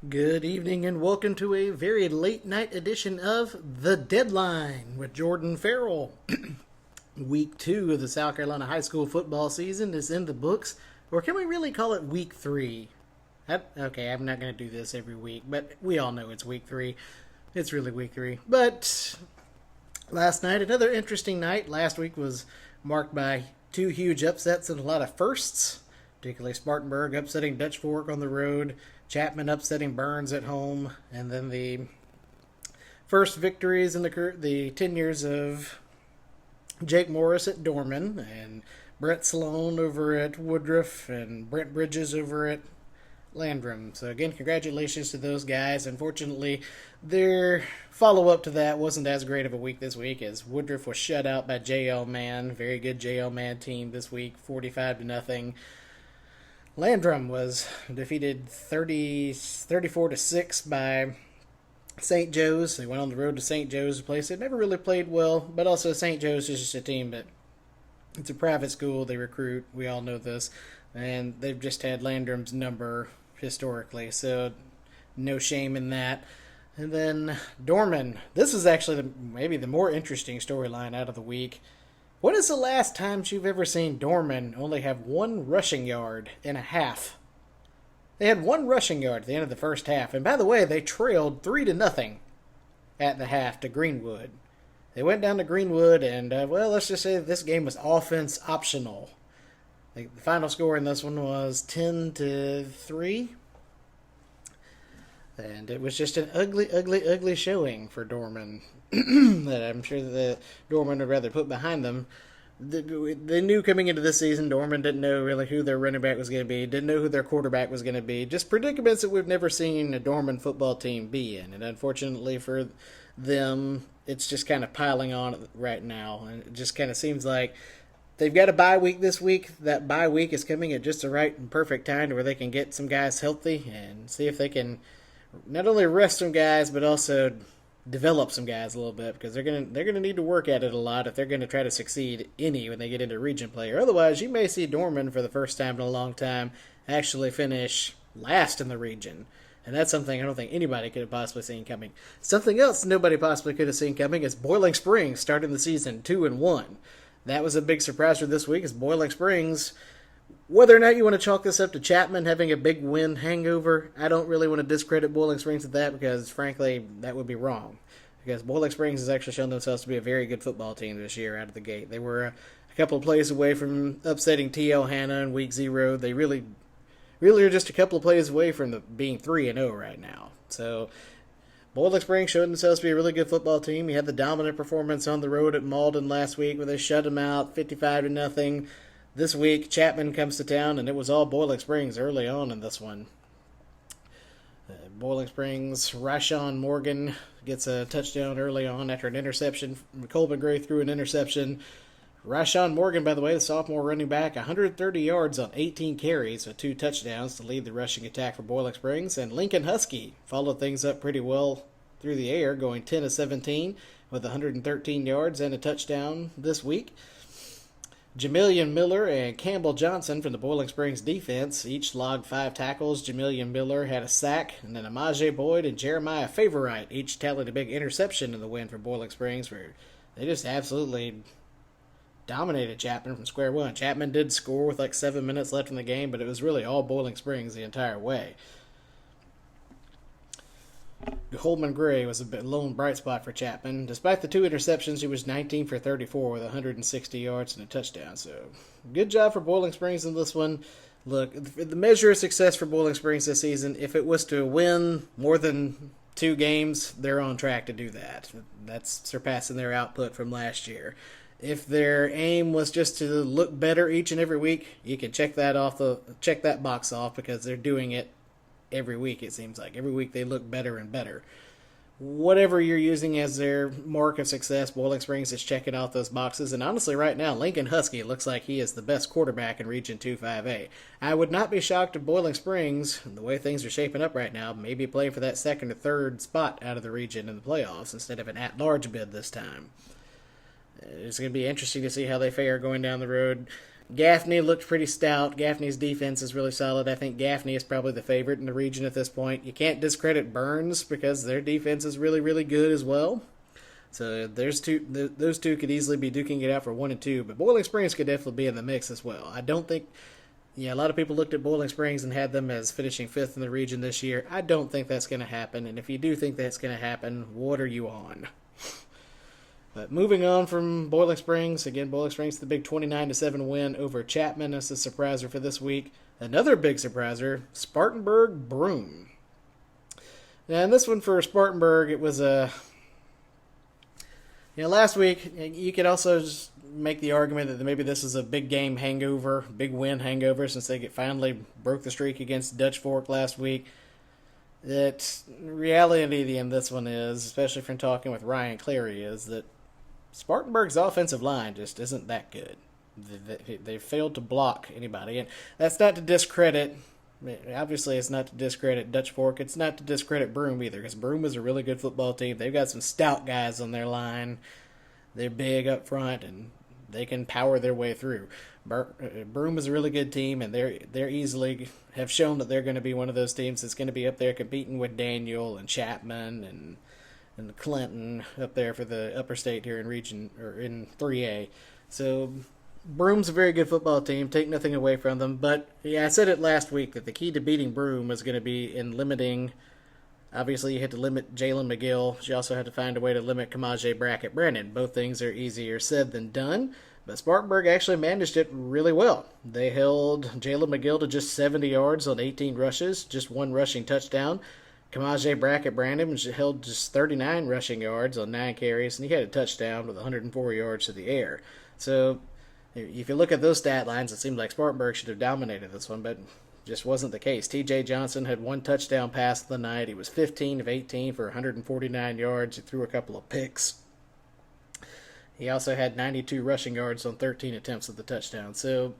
Good evening and welcome to a very late night edition of The Deadline with Jordan Farrell. Week 2 of the South Carolina high school football season is in the books, or can we really call it Week 3? Okay, I'm not going to do this every week, but we all know it's Week 3. It's really Week 3. But last night, another interesting night. Last week was marked by two huge upsets and a lot of firsts, particularly Spartanburg upsetting Dutch Fork on the road, Chapman upsetting Burns at home, and then the first victories in the 10 years of Jake Morris at Dorman, and Brett Sloan over at Woodruff, and Brent Bridges over at Landrum. So again, congratulations to those guys. Unfortunately, their follow-up to that wasn't as great of a week this week, as Woodruff was shut out by JL Man. Very good JL Man team this week, 45-0. Landrum was defeated 34-6 by St. Joe's. They went on the road to St. Joe's, a place that never really played well, but also St. Joe's is just a team that it's a private school. They recruit. We all know this. And they've just had Landrum's number historically, so no shame in that. And then Dorman. This is actually maybe the more interesting storyline out of the week. When is the last time you've ever seen Dorman only have one rushing yard and a half? They had one rushing yard at the end of the first half. And by the way, they trailed 3-0 at the half to Greenwood. They went down to Greenwood and, let's just say this game was offense optional. The final score in this one was 10-3. And it was just an ugly showing for Dorman that I'm sure that Dorman would rather put behind them. They knew coming into this season, Dorman didn't know really who their running back was going to be, didn't know who their quarterback was going to be. Just predicaments that we've never seen a Dorman football team be in. And unfortunately for them, it's just kind of piling on right now. And it just kind of seems like they've got a bye week this week. That bye week is coming at just the right and perfect time to where they can get some guys healthy and see if they can not only rest some guys, but also develop some guys a little bit, because they're gonna need to work at it a lot if they're gonna try to succeed when they get into region play. Or otherwise, you may see Dorman for the first time in a long time actually finish last in the region, and that's something I don't think anybody could have possibly seen coming. Something else nobody possibly could have seen coming is Boiling Springs starting the season 2-1. That was a big surprise for this week. Is Boiling Springs. Whether or not you want to chalk this up to Chapman having a big win hangover, I don't really want to discredit Boiling Springs with that, because, frankly, that would be wrong. Because Boiling Springs has actually shown themselves to be a very good football team this year out of the gate. They were a couple of plays away from upsetting T.L. Hanna in Week 0. They really are just a couple of plays away from being 3-0 right now. So Boiling Springs showed themselves to be a really good football team. You had the dominant performance on the road at Malden last week where they shut them out 55-0. This week, Chapman comes to town, and it was all Boiling Springs early on in this one. Boiling Springs, Rashawn Morgan gets a touchdown early on after an interception. Colvin Gray threw an interception. Rashawn Morgan, by the way, the sophomore running back, 130 yards on 18 carries with 2 touchdowns to lead the rushing attack for Boiling Springs. And Lincoln Husky followed things up pretty well through the air, going 10-17 with 113 yards and a touchdown this week. Jamillion Miller and Campbell Johnson from the Boiling Springs defense each logged 5 tackles. Jamillion Miller had a sack, and then Amaje Boyd and Jeremiah Favorite each tallied a big interception in the win for Boiling Springs, where they just absolutely dominated Chapman from square one. Chapman did score with like 7 minutes left in the game, but it was really all Boiling Springs the entire way. Holman Gray was a lone bright spot for Chapman. Despite the 2 interceptions, he was 19 for 34 with 160 yards and a touchdown. So, good job for Boiling Springs in this one. Look, the measure of success for Boiling Springs this season, if it was to win more than 2 games, they're on track to do that. That's surpassing their output from last year. If their aim was just to look better each and every week, you can check that box off, because they're doing it every week, it seems like. Every week they look better and better. Whatever you're using as their mark of success, Boiling Springs is checking out those boxes. And honestly, right now, Lincoln Husky looks like he is the best quarterback in Region 2-5A. I would not be shocked if Boiling Springs, the way things are shaping up right now, maybe playing for that 2nd or 3rd spot out of the region in the playoffs instead of an at-large bid this time. It's going to be interesting to see how they fare going down the road. Gaffney looked pretty stout. Gaffney's defense is really solid. I think Gaffney is probably the favorite in the region at this point. You can't discredit Burns because their defense is really, really good as well. So those two could easily be duking it out for 1 and 2, but Boiling Springs could definitely be in the mix as well. I don't think, a lot of people looked at Boiling Springs and had them as finishing 5th in the region this year. I don't think that's going to happen, and if you do think that's going to happen, what are you on? But moving on from Boiling Springs, again, Boiling Springs the big 29-7 win over Chapman as a surpriser for this week. Another big surpriser, Spartanburg Broome. Now, in this one for Spartanburg, it was a last week, you could also just make the argument that maybe this is a big game hangover, big win hangover, since they finally broke the streak against Dutch Fork last week. That reality in this one is, especially from talking with Ryan Clary, is that Spartanburg's offensive line just isn't that good. They failed to block anybody, and that's not to discredit. Obviously, it's not to discredit Dutch Fork. It's not to discredit Broome either, because Broome is a really good football team. They've got some stout guys on their line. They're big up front, and they can power their way through. Broome is a really good team, and they're easily have shown that they're going to be one of those teams that's going to be up there competing with Daniel and Chapman and Clinton up there for the upper state here in region or in 3A. So Broome's a very good football team. Take nothing away from them. But, I said it last week that the key to beating Broome is going to be in limiting. Obviously, you had to limit Jalen McGill. You also had to find a way to limit Kamaje Brackett Brandon. Both things are easier said than done. But Spartanburg actually managed it really well. They held Jalen McGill to just 70 yards on 18 rushes, just one rushing touchdown. Kamaje Brackett Brandon held just 39 rushing yards on 9 carries, and he had a touchdown with 104 yards to the air. So if you look at those stat lines, it seemed like Spartanburg should have dominated this one, but just wasn't the case. T.J. Johnson had one touchdown pass of the night. He was 15 of 18 for 149 yards. He threw a couple of picks. He also had 92 rushing yards on 13 attempts at the touchdown. So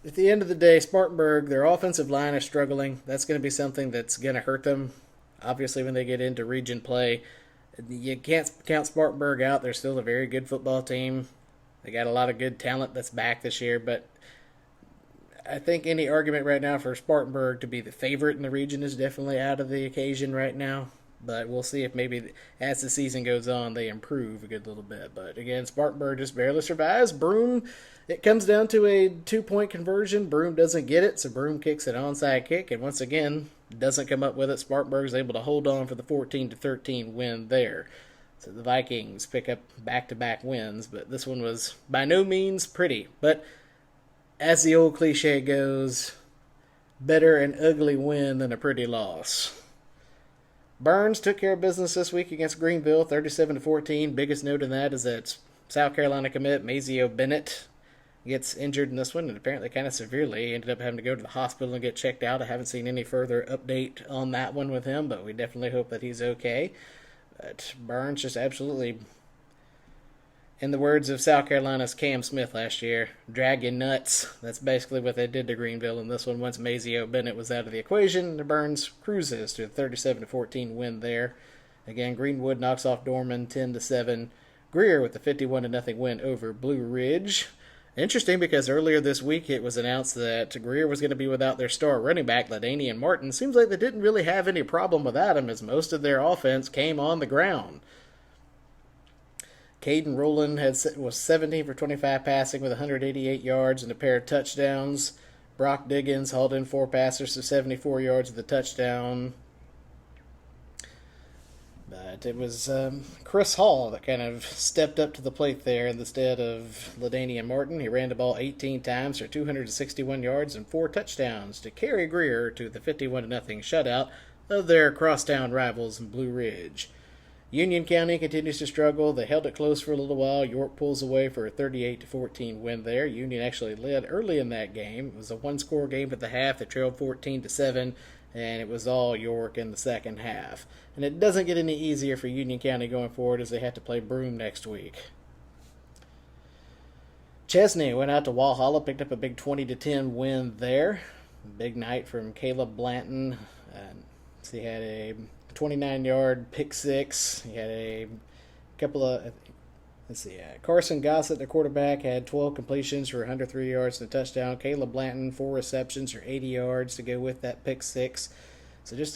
at the end of the day, Spartanburg, their offensive line is struggling. That's going to be something that's going to hurt them, obviously, when they get into region play. You can't count Spartanburg out. They're still a very good football team. They got a lot of good talent that's back this year, but I think any argument right now for Spartanburg to be the favorite in the region is definitely out of the occasion right now. But we'll see if maybe as the season goes on they improve a good little bit. But again, Spartanburg just barely survives. Broome, it comes down to a 2-point conversion. Broome doesn't get it, so Broome kicks an onside kick, and once again doesn't come up with it. Spartanburg is able to hold on for the 14-13 win there. So the Vikings pick up back-to-back wins, but this one was by no means pretty. But as the old cliche goes, better an ugly win than a pretty loss. Burns took care of business this week against Greenville, 37-14. Biggest note in that is that South Carolina commit Mazio Bennett gets injured in this one, and apparently kind of severely. He ended up having to go to the hospital and get checked out. I haven't seen any further update on that one with him, but we definitely hope that he's okay. But Burns just absolutely, in the words of South Carolina's Cam Smith last year, drag you nuts. That's basically what they did to Greenville in this one. Once Mazio Bennett was out of the equation, the Burns cruises to a 37-14 win there. Again, Greenwood knocks off Dorman 10-7. Greer with a 51-0 win over Blue Ridge. Interesting because earlier this week it was announced that Greer was going to be without their star running back, LaDainian Martin. Seems like they didn't really have any problem without him as most of their offense came on the ground. Caden Rowland was 17 for 25 passing with 188 yards and a pair of touchdowns. Brock Diggins hauled in 4 passers for 74 yards with a touchdown. But it was Chris Hall that kind of stepped up to the plate there instead of LaDainian Martin. He ran the ball 18 times for 261 yards and 4 touchdowns to carry Greer to the 51-0 shutout of their crosstown rivals in Blue Ridge. Union County continues to struggle. They held it close for a little while. York pulls away for a 38-14 win there. Union actually led early in that game. It was a one-score game at the half. They trailed 14-7, and it was all York in the second half. And it doesn't get any easier for Union County going forward as they have to play Broome next week. Chesney went out to Walhalla, picked up a big 20-10 win there. Big night from Caleb Blanton. He had a 29-yard pick six. He had a couple of, Let's see. Carson Gossett, the quarterback, had 12 completions for 103 yards and a touchdown. Caleb Blanton, 4 receptions for 80 yards to go with that pick six. So just